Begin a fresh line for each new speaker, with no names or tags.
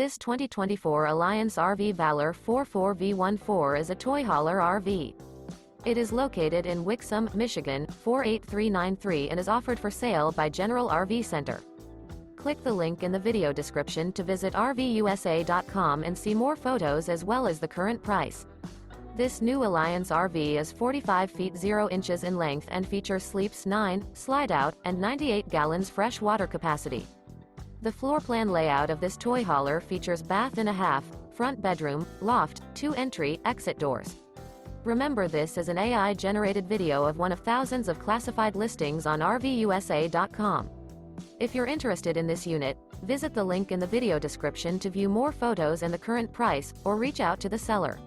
This 2024 Alliance RV Valor 44V14 is a toy hauler RV. It is located in Wixom, Michigan, 48393 and is offered for sale by General RV Center. Click the link in the video description to visit RVUSA.com and see more photos as well as the current price. This new Alliance RV is 45 feet 0 inches in length and features sleeps 9, Slideout, and 98 gallons fresh water capacity. The floor plan layout of this toy hauler features bath and a half, front bedroom, loft, 2 entry, exit doors. Remember, this is an AI-generated video of one of thousands of classified listings on RVUSA.com. If you're interested in this unit, visit the link in the video description to view more photos and the current price, or reach out to the seller.